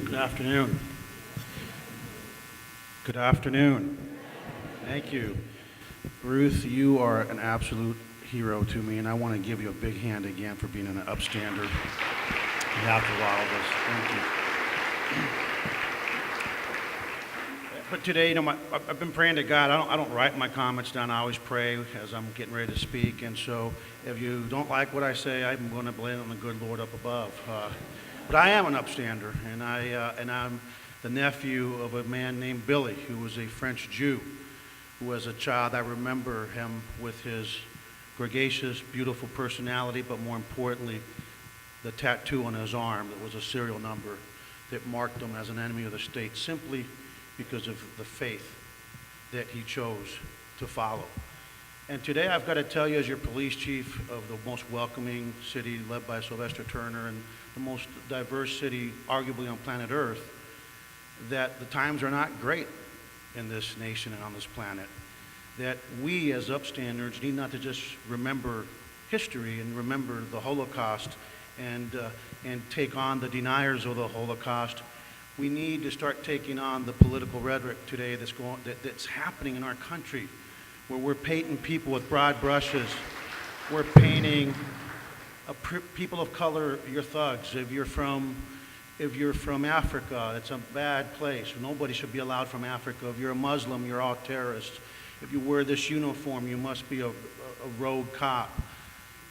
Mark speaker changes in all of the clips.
Speaker 1: Good afternoon. Good afternoon. Thank you. Ruth, you are an absolute hero to me, and I want to give you a big hand again for being an upstander after all of this. Thank you. But today, I've been praying to God. I don't write my comments down. I always pray as I'm getting ready to speak. And so if you don't like what I say, I'm going to blame it on the good Lord up above. But I am an upstander, and I'm the nephew of a man named Billy, who was a French Jew, who as a child, I remember him with his gregarious, beautiful personality, but more importantly, the tattoo on his arm that was a serial number that marked him as an enemy of the state simply because of the faith that he chose to follow. And today I've got to tell you, as your police chief of the most welcoming city led by Sylvester Turner and the most diverse city arguably on planet Earth, that the times are not great in this nation and on this planet. That we as upstanders need not to just remember history and remember the Holocaust and take on the deniers of the Holocaust. We need to start taking on the political rhetoric today that's happening in our country, where we're painting people with broad brushes. We're painting people of color, you're thugs. If you're from Africa, it's a bad place. Nobody should be allowed from Africa. If you're a Muslim, you're all terrorists. If you wear this uniform, you must be a rogue cop.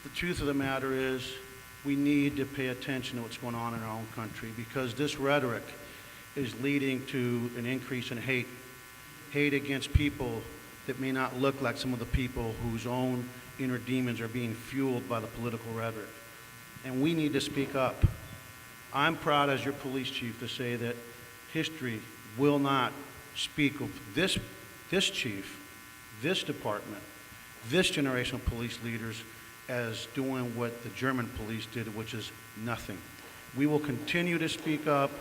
Speaker 1: The truth of the matter is, we need to pay attention to what's going on in our own country, because this rhetoric is leading to an increase in hate against people that may not look like some of the people whose own inner demons are being fueled by the political rhetoric. And we need to speak up. I'm proud as your police chief to say that history will not speak of this chief, this department, this generation of police leaders as doing what the German police did, which is nothing. We will continue to speak up,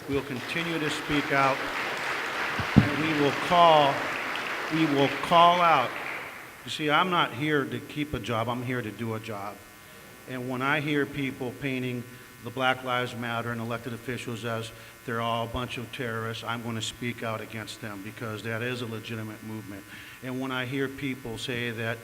Speaker 1: we will continue to speak out, and we will call out. You see, I'm not here to keep a job, I'm here to do a job. And when I hear people painting the Black Lives Matter and elected officials as they're all a bunch of terrorists, I'm going to speak out against them, because that is a legitimate movement. And when I hear people say that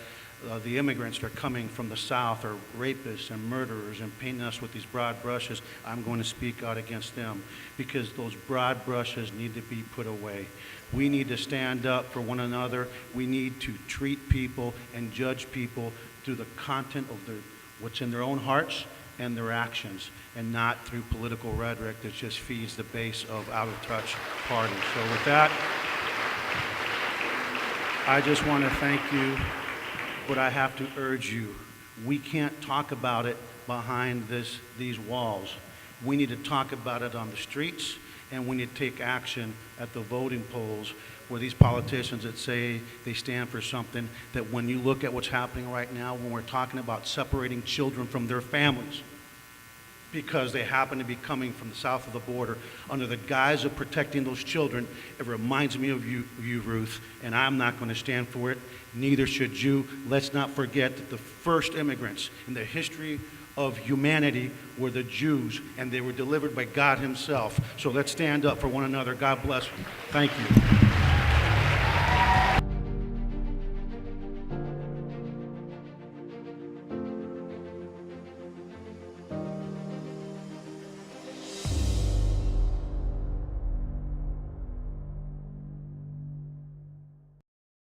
Speaker 1: the immigrants that are coming from the South are rapists and murderers and painting us with these broad brushes, I'm going to speak out against them, because those broad brushes need to be put away. We need to stand up for one another. We need to treat people and judge people through the content of what's in their own hearts and their actions, and not through political rhetoric that just feeds the base of out-of-touch parties. So with that, I just want to thank you, but I have to urge you, we can't talk about it behind these walls. We need to talk about it on the streets, and we need to take action at the voting polls, where these politicians that say they stand for something, that when you look at what's happening right now, when we're talking about separating children from their families because they happen to be coming from the south of the border under the guise of protecting those children, it reminds me of you, Ruth, and I'm not going to stand for it. Neither should you. Let's not forget that the first immigrants in the history of humanity were the Jews, and they were delivered by God himself. So let's stand up for one another. God bless you. Thank you.